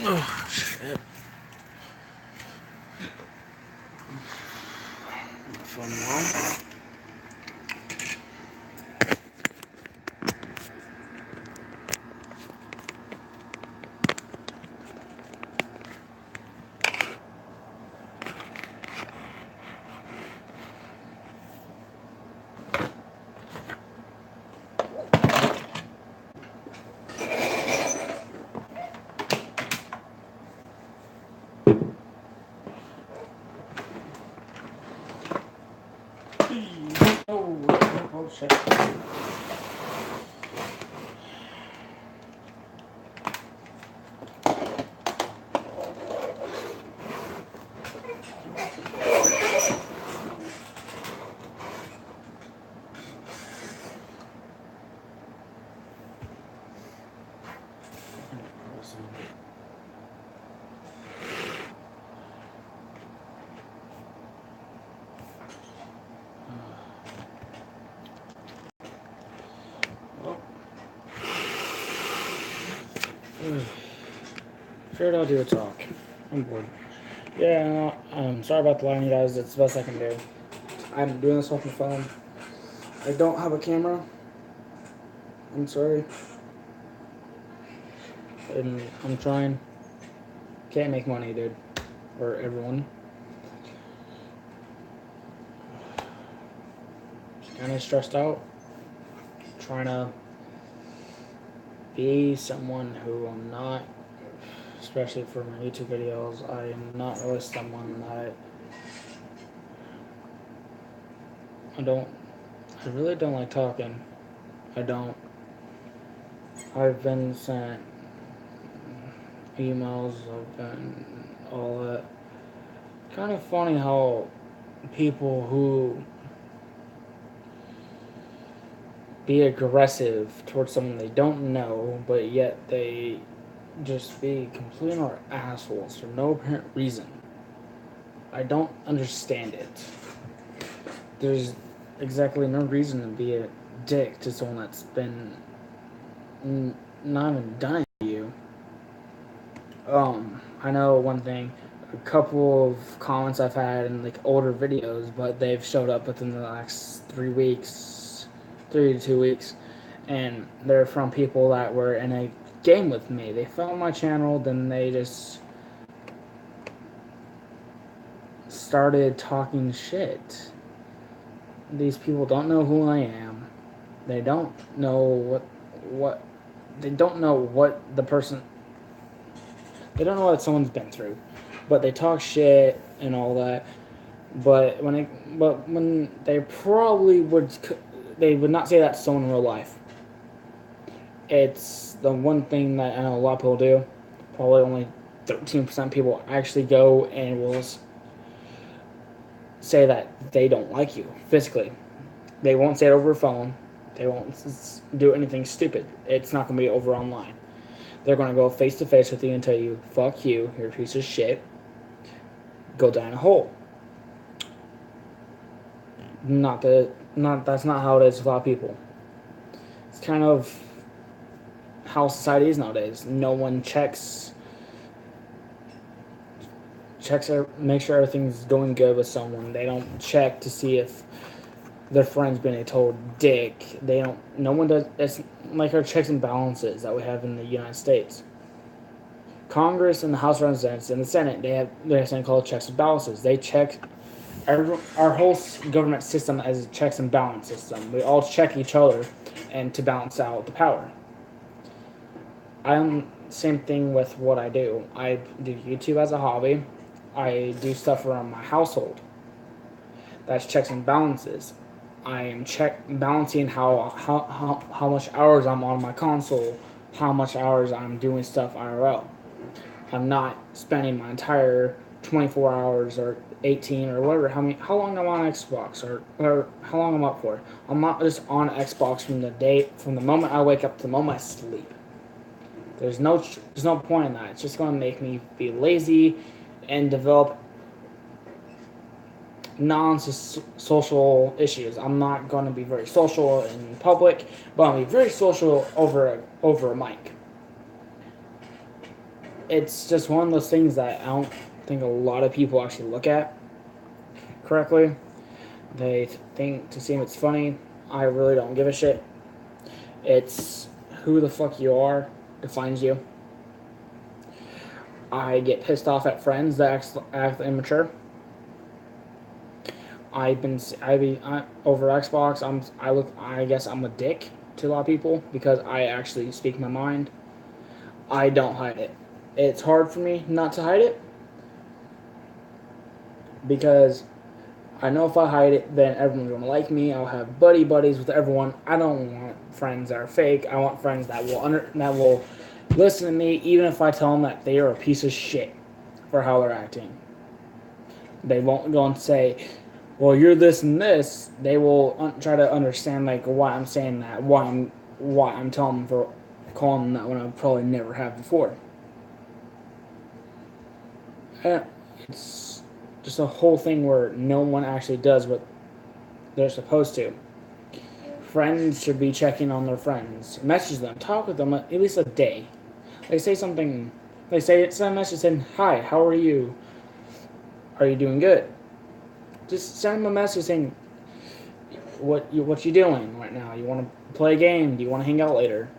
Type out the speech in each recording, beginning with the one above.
Oh, shit. Fun one. Oh, shit. Sure, I'll do a talk. I'm bored. Yeah, no, sorry about the line, you guys. It's the best I can do. I'm doing this off my phone. I don't have a camera. I'm sorry. And I'm trying. Can't make money, dude. Or everyone. Just kind of stressed out. Trying to be someone who I'm not. Especially for my YouTube videos, I am not really someone that I really don't like talking. I don't. I've been sent emails, I've been all that. Kind of funny how people who be aggressive towards someone they don't know, but yet they just be complete and utter assholes for no apparent reason. I don't understand it. There's exactly no reason to be a dick to someone that's been not even done it to you. I know one thing, a couple of comments I've had in like older videos, but they've showed up within the last 3 weeks, 3 to 2 weeks, and they're from people that were in a game with me. They found my channel, then they just started talking shit. These people don't know who I am. They don't know what they don't know what the person they don't know what someone's been through, but they talk shit and all that. But when they probably would, they would not say that to someone in real life. It's the one thing that I know a lot of people do. Probably only 13% of people actually go and will say that they don't like you physically. They won't say it over a phone. They won't do anything stupid. It's not going to be over online. They're going to go face to face with you and tell you, fuck you, you're a piece of shit, go down a hole. That's not how it is with a lot of people. It's kind of how society is nowadays. No one make sure everything's going good with someone. They don't check to see if their friend's been a total dick. No one does. It's like our checks and balances that we have in the United States. Congress and the House of Representatives and the Senate, they have something called checks and balances. They check our whole government system as a checks and balance system. We all check each other and to balance out the power. I'm same thing with what I do. I do YouTube as a hobby. I do stuff around my household. That's checks and balances. I am balancing how much hours I'm on my console, how much hours I'm doing stuff IRL. I'm not spending my entire 24 hours or 18 or whatever, how long I'm on Xbox or how long I'm up for. I'm not just on Xbox from the moment I wake up to the moment I sleep. There's no point in that. It's just going to make me be lazy and develop non-social issues. I'm not going to be very social in public, but I'll be very social over a mic. it's just one of those things that I don't think a lot of people actually look at correctly. They think to seem it's funny. I really don't give a shit. It's who the fuck you are defines you. I get pissed off at friends that act immature. Over Xbox. I guess I'm a dick to a lot of people because I actually speak my mind. I don't hide it. It's hard for me not to hide it because I know if I hide it, then everyone's gonna like me. I'll have buddies with everyone. I don't want friends that are fake. I want friends that will listen to me, even if I tell them that they are a piece of shit for how they're acting. They won't go and say, "Well, you're this and this." They will try to understand like why I'm saying that, why I'm telling them for calling them that when I probably never have before. It's just a whole thing where no one actually does what they're supposed to. Friends should be checking on their friends, message them, talk with them at least a day. They say something. Send a message saying, "Hi, how are you? Are you doing good?" Just send them a message saying, what you doing right now? You want to play a game? Do you want to hang out later?"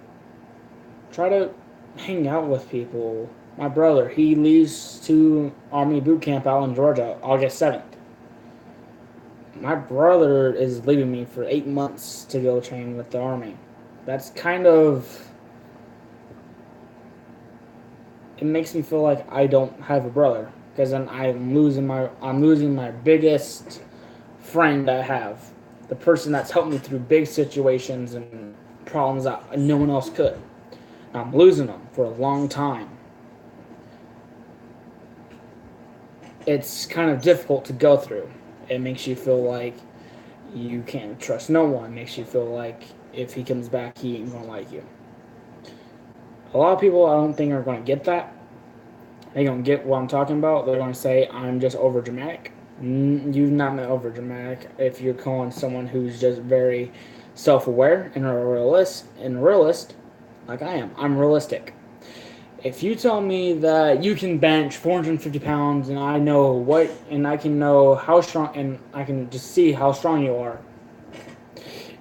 Try to hang out with people. My brother, he leaves to Army boot camp out in Georgia August 7th. My brother is leaving me for 8 months to go train with the Army. That's kind of... It makes me feel like I don't have a brother, because then I'm losing my biggest friend I have, the person that's helped me through big situations and problems that no one else could. I'm losing them for a long time. It's kind of difficult to go through. It makes you feel like you can't trust no one. It makes you feel like if he comes back, he ain't gonna like you. A lot of people I don't think are gonna get that. They don't get what I'm talking about. They're gonna say I'm just over dramatic. You've not been over dramatic if you're calling someone who's just very self-aware and a realist like I am. I'm realistic. If you tell me that you can bench 450 pounds and I can know how strong, and I can just see how strong you are,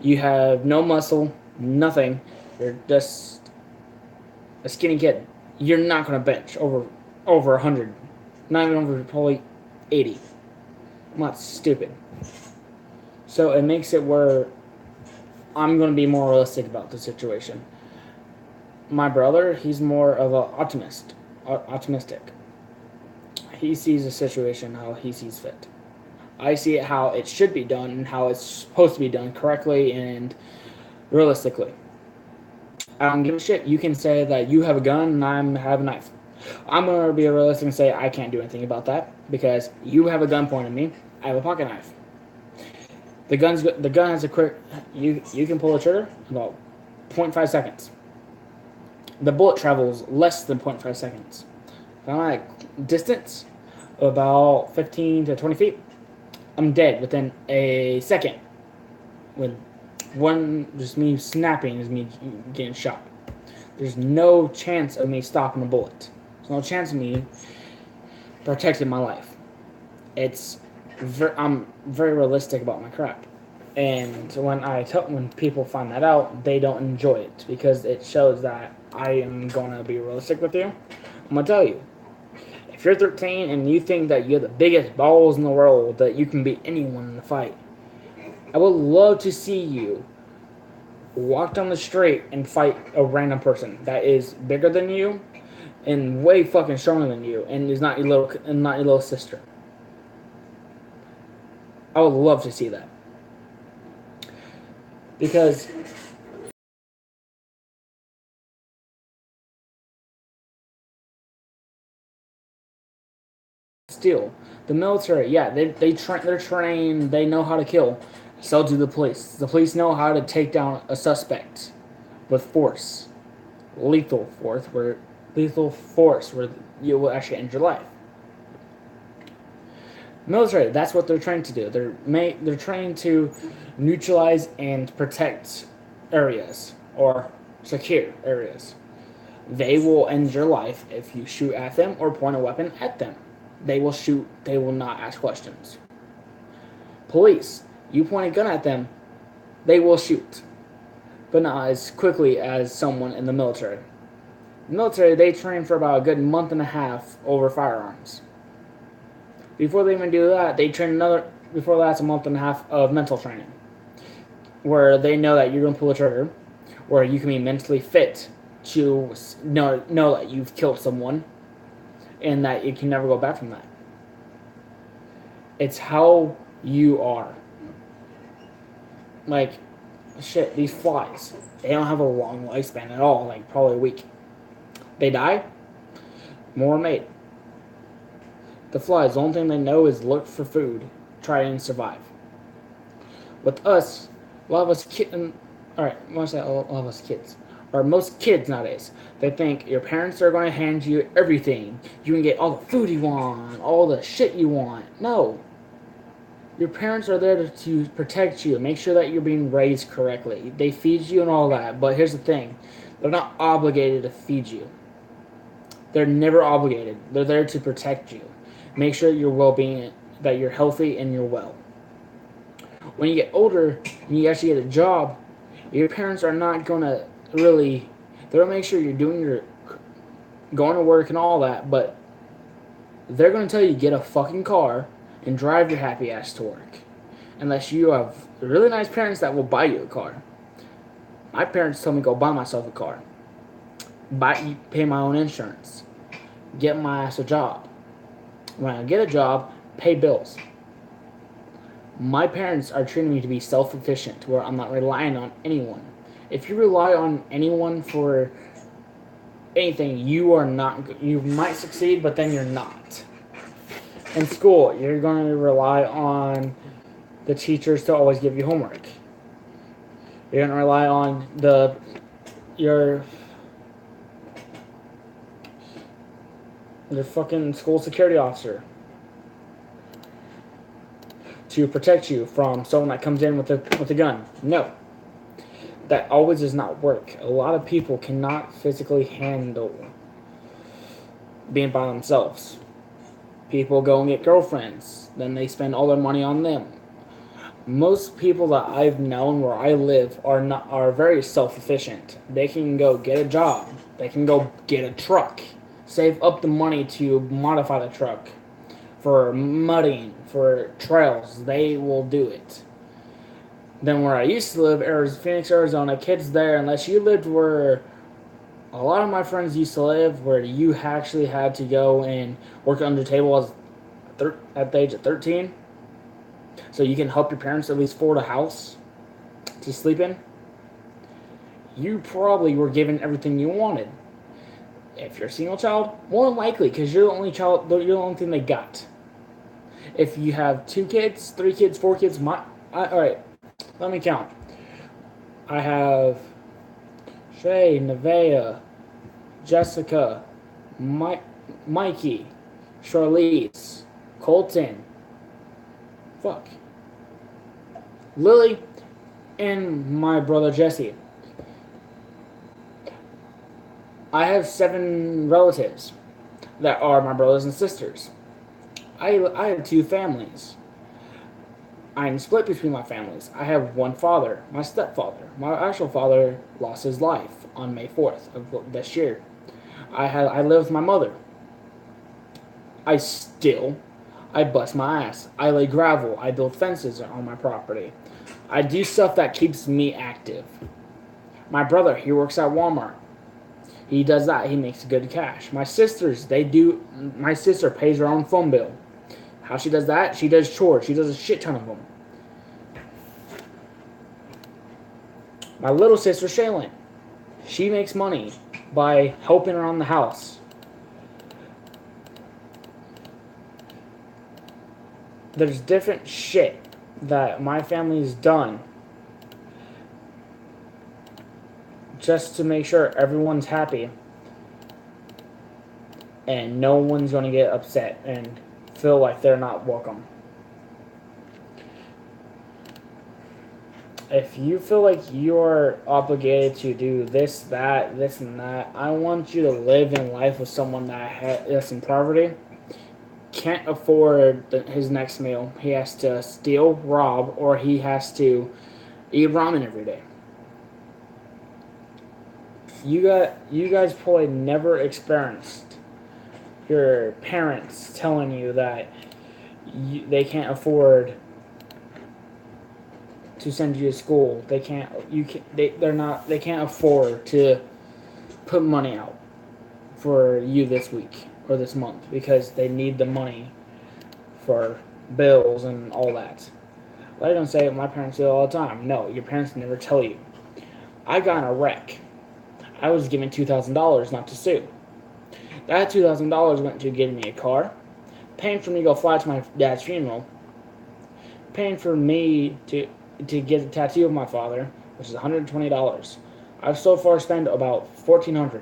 you have no muscle, nothing, you're just a skinny kid, you're not going to bench over 100, not even over probably 80. I'm not stupid. So it makes it where I'm going to be more realistic about the situation. My brother, he's more of an optimistic. He sees the situation how he sees fit. I see it how it should be done and how it's supposed to be done correctly and realistically. I don't give a shit. You can say that you have a gun and I have a knife. I'm going to be realistic and say I can't do anything about that because you have a gun pointed at me. I have a pocket knife. The gun has a quick... You can pull the trigger in about 0.5 seconds. The bullet travels less than 0.5 seconds. If I'm at distance of about 15 to 20 feet, I'm dead within a second. Just me snapping is me getting shot. There's no chance of me stopping a bullet. There's no chance of me protecting my life. I'm very realistic about my crap. And when people find that out, they don't enjoy it because it shows that I am going to be realistic with you. I'm going to tell you, if you're 13 and you think that you have the biggest balls in the world, that you can beat anyone in the fight, I would love to see you walk down the street and fight a random person that is bigger than you and way fucking stronger than you and is not your little sister. I would love to see that. Because still, the military, yeah, they're trained, they know how to kill. So do the police. The police know how to take down a suspect with force, lethal force, where you will actually end your life. Military, that's what they're trained to do. They're trained to neutralize and protect areas or secure areas. They will end your life if you shoot at them or point a weapon at them. They will shoot. They will not ask questions. Police, you point a gun at them, they will shoot, but not as quickly as someone in the military. The military, they train for about a good month and a half over firearms. Before they even do that, they train before that's a month and a half of mental training, where they know that you're going to pull a trigger, where you can be mentally fit to know that you've killed someone, and that you can never go back from that. It's how you are. Like, shit, these flies, they don't have a long lifespan at all, like probably a week. They die, more are made. The flies, the only thing they know is look for food, try and survive. With us, a lot of us kids, alright, when I say a lot of us kids, or most kids nowadays, they think your parents are going to hand you everything. You can get all the food you want, all the shit you want. No. Your parents are there to protect you, make sure that you're being raised correctly. They feed you and all that, but here's the thing. They're not obligated to feed you. They're never obligated. They're there to protect you. Make sure your well-being, that you're healthy and you're well. When you get older and you actually get a job, your parents are not going to really, they'll make sure you're going to work and all that, but they're going to tell you to get a fucking car and drive your happy ass to work. Unless you have really nice parents that will buy you a car. My parents told me to go buy myself a car. Pay my own insurance. Get my ass a job. When I get a job, pay bills. My parents are treating me to be self-sufficient, where I'm not relying on anyone. If you rely on anyone for anything, you might succeed, but then you're not. In school, you're going to rely on the teachers to always give you homework. You're going to rely on your fucking school security officer to protect you from someone that comes in with a gun. No. That always does not work. A lot of people cannot physically handle being by themselves. People go and get girlfriends. Then they spend all their money on them. Most people that I've known where I live are very self-sufficient. They can go get a job. They can go get a truck. Save up the money to modify the truck. For mudding, for trails, they will do it. Then where I used to live, Phoenix, Arizona, kids there, unless you lived where a lot of my friends used to live, where you actually had to go and work under the table at the age of 13, so you can help your parents at least afford a house to sleep in, you probably were given everything you wanted. If you're a single child, more than likely, because you're the only child, you're the only thing they got. If you have 2 kids, 3 kids, 4 kids, alright, let me count. I have Shay, Nevaeh, Jessica, Mikey, Charlize, Colton, Lily, and my brother Jesse. I have 7 relatives that are my brothers and sisters. I have 2 families. I'm split between my families. I have one father, my stepfather. My actual father lost his life on May 4th of this year. I live with my mother. I bust my ass. I lay gravel. I build fences on my property. I do stuff that keeps me active. My brother, he works at Walmart. He does that. He makes good cash. My sisters, my sister pays her own phone bill. How she does that? She does chores. She does a shit ton of them. My little sister, Shaylin, she makes money by helping around the house. There's different shit that my family's done just to make sure everyone's happy and no one's going to get upset and feel like they're not welcome. If you feel like you're obligated to do this, that, this, and that, I want you to live in life with someone that's in poverty, can't afford his next meal. He has to steal, rob, or he has to eat ramen every day. You guys probably never experienced your parents telling you that they can't afford to send you to school. They can't. You can. They're not. They can't afford to put money out for you this week or this month because they need the money for bills and all that. I don't say my parents do it all the time. No, your parents never tell you. I got in a wreck. I was given $2,000 not to sue. That $2,000 went to getting me a car, paying for me to go fly to my dad's funeral, paying for me to get a tattoo of my father, which is $120. I've so far spent about $1,400.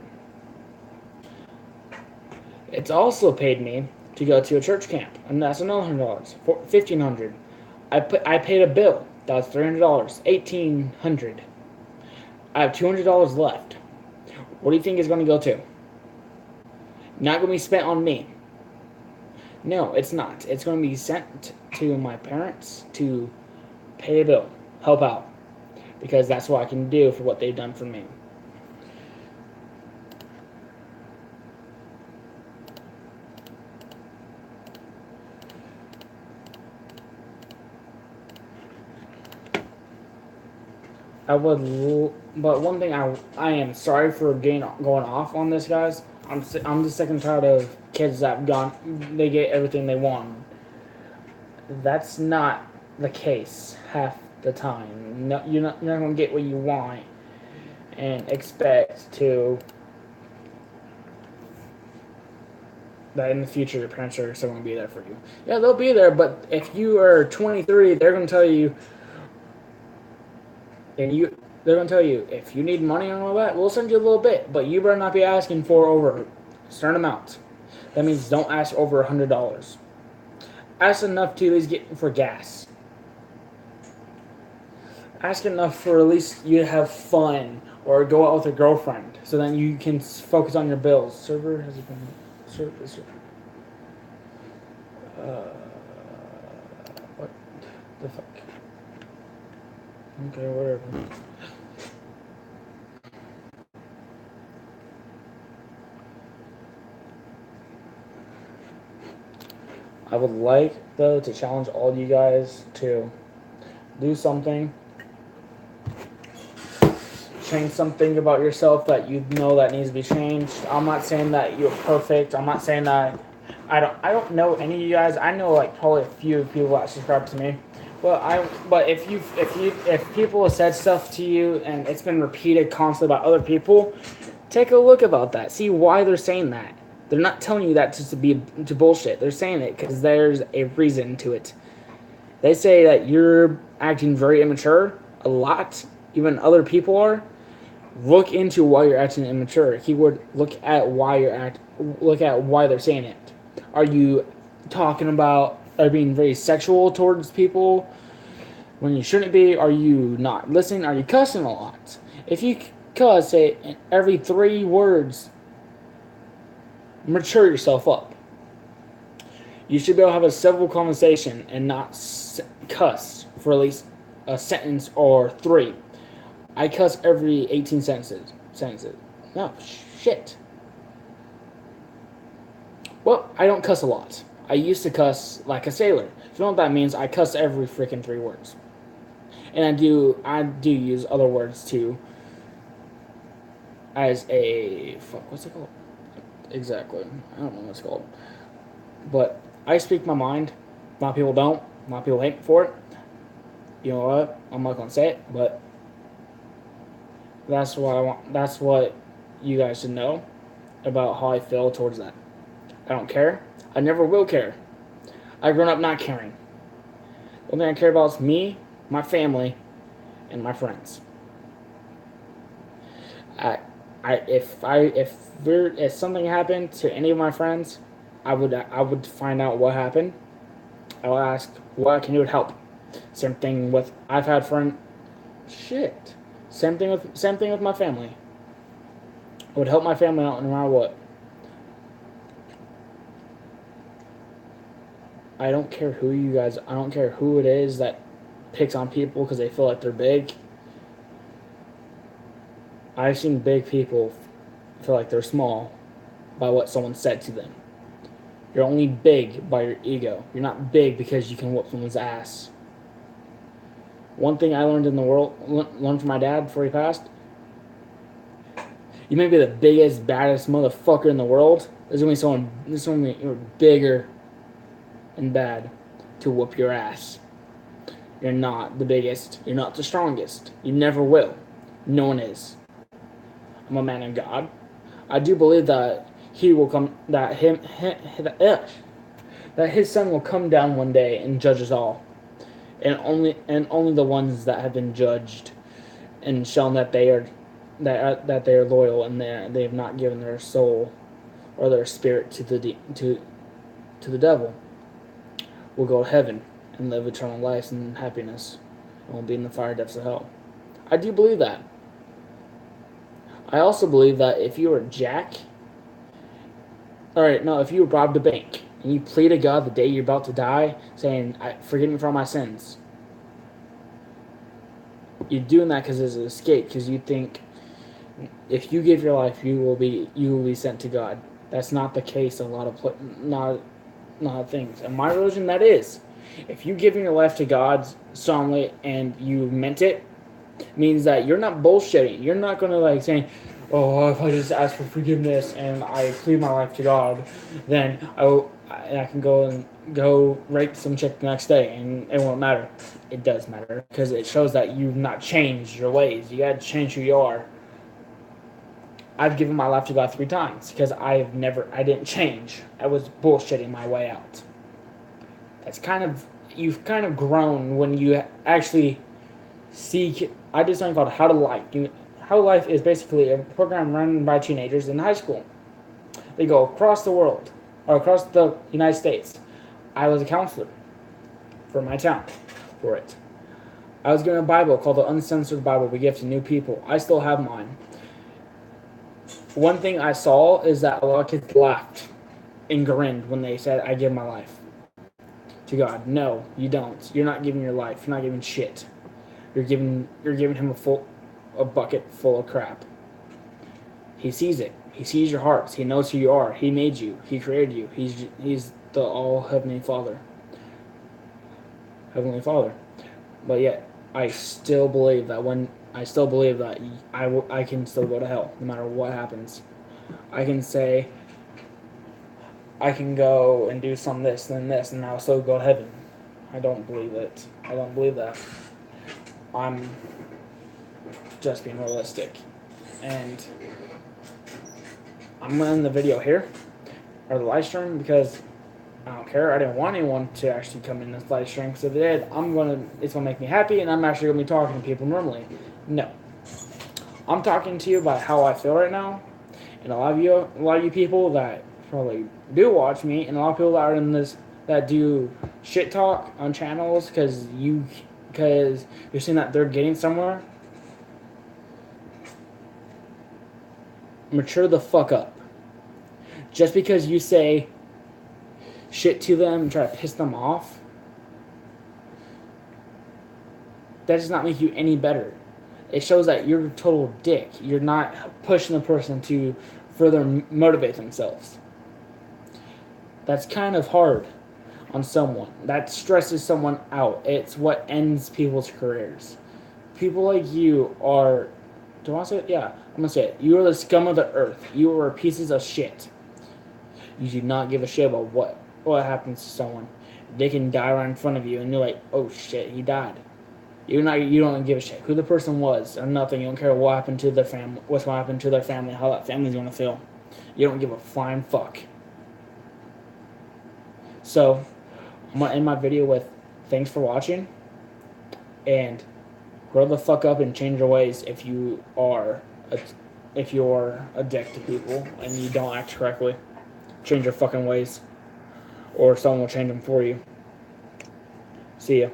It's also paid me to go to a church camp, and that's another $100, $1,500. I paid a bill. That was $300, $1,800. I have $200 left. What do you think is going to go to? Not going to be spent on me. No, it's not. It's going to be sent to my parents to pay a bill, help out, because that's what I can do for what they've done for me. But one thing I am sorry for going off on this, guys. I'm just sick and tired of kids that they get everything they want. That's not the case half the time. No, you're not gonna get what you want and expect to that in the future your parents are still gonna be there for you. Yeah, they'll be there, but if you are 23, they're gonna tell you. They're gonna tell you if you need money and all that, we'll send you a little bit, but you better not be asking for over a certain amount. That means don't ask over $100. Ask enough to at least get for gas. Ask enough for at least you to have fun or go out with a girlfriend, so then you can focus on your bills. Server has been server. What the fuck? Okay, whatever. I would like, though, to challenge all you guys to do something. Change something about yourself that you know that needs to be changed. I'm not saying that you're perfect. I'm not saying that I don't know any of you guys. I know like probably a few people that subscribe to me. But if people have said stuff to you and it's been repeated constantly by other people, take a look about that. See why they're saying that. They're not telling you that just to bullshit. They're saying it because there's a reason to it. They say that you're acting very immature a lot. Even other people are. Look into why you're acting immature. Keyword: look at why they're saying it. Are you talking about being very sexual towards people when you shouldn't be? Are you not listening? Are you cussing a lot? If you cuss, say every 3 words, mature yourself up. You should be able to have a civil conversation and not cuss for at least a sentence or 3. I cuss every 18 sentences. No, shit. Well, I don't cuss a lot. I used to cuss like a sailor. If you know what that means, I cuss every freaking 3 words. And I do use other words too. As a what's it called? Exactly. I don't know what it's called. But I speak my mind. A lot of people don't. A lot of people hate me for it. You know what? I'm not gonna say it, but that's what I want. That's what you guys should know about how I feel towards that. I don't care. I never will care. I've grown up not caring. The only thing I care about is me, my family, and my friends. If something happened to any of my friends, I would find out what happened. I would ask what I can do to help. Same thing with I've had friends. Shit. Same thing with my family. I would help my family out no matter what. I don't care who you guys. I don't care who it is that picks on people because they feel like they're big. I've seen big people feel like they're small by what someone said to them. You're only big by your ego. You're not big because you can whoop someone's ass. One thing I learned in the world, learned from my dad before he passed, you may be the biggest, baddest motherfucker in the world. There's gonna be someone bigger and bad to whoop your ass. You're not the biggest. You're not the strongest. You never will. No one is. I'm a man of God. I do believe that he will come. That his son will come down one day and judge us all, and only the ones that have been judged and shown that they are loyal and they have not given their soul or their spirit to the devil will go to heaven and live eternal life and happiness and won't be in the fire depths of hell. I do believe that. I also believe that if you were Jack, if you robbed a bank and you plead to God the day you're about to die, saying, "Forgive me for all my sins," you're doing that because it's an escape. Because you think if you give your life, you will be sent to God. That's not the case. Not things. In my religion, that is. If you giving your life to God solemnly and you meant it, means that you're not bullshitting. You're not going to saying, "Oh, if I just ask for forgiveness and I plead my life to God, then I can go rape some chick the next day and it won't matter." It does matter because it shows that you've not changed your ways. You got to change who you are. I've given my life to God 3 times because I didn't change. I was bullshitting my way out. You've kind of grown when you actually seek. I did something called How to Life. How to Life is basically a program run by teenagers in high school. They go across the world, or across the United States. I was a counselor for my town for it. I was given a Bible called the Uncensored Bible we give to new people. I still have mine. One thing I saw is that a lot of kids laughed and grinned when they said, "I give my life to God." No, you don't. You're not giving your life. You're not giving shit. You're giving him a bucket full of crap. He sees it. He sees your hearts. He knows who you are. He made you. He created you. He's the all Heavenly Father. But yet, I still believe that I can still go to hell no matter what happens. I can say I can go and do some this and this and I'll still go to heaven. I don't believe it. I don't believe that. I'm just being realistic. And I'm going to end the video here, or the live stream, because I don't care. I didn't want anyone to actually come in this live stream, because if they did, it's going to make me happy, and I'm actually going to be talking to people normally. No. I'm talking to you about how I feel right now, and a lot of you people that probably do watch me, and a lot of people that are in this, that do shit talk on channels because you're seeing that they're getting somewhere. Mature the fuck up. Just because you say shit to them and try to piss them off, that does not make you any better. It shows that you're a total dick. You're not pushing the person to further motivate themselves. That's kind of hard on someone. That stresses someone out. It's what ends people's careers. People like you are... Do I want to say it? Yeah, I'm going to say it. You are the scum of the earth. You are pieces of shit. You do not give a shit about what happens to someone. They can die right in front of you, and you're like, "Oh shit, he died." You don't give a shit who the person was or nothing. You don't care what happened to their family, what's going to happen to their family, how that family's going to feel. You don't give a flying fuck. So, I'm going to end my video with thanks for watching, and grow the fuck up and change your ways if you're a dick to people and you don't act correctly. Change your fucking ways, or someone will change them for you. See ya.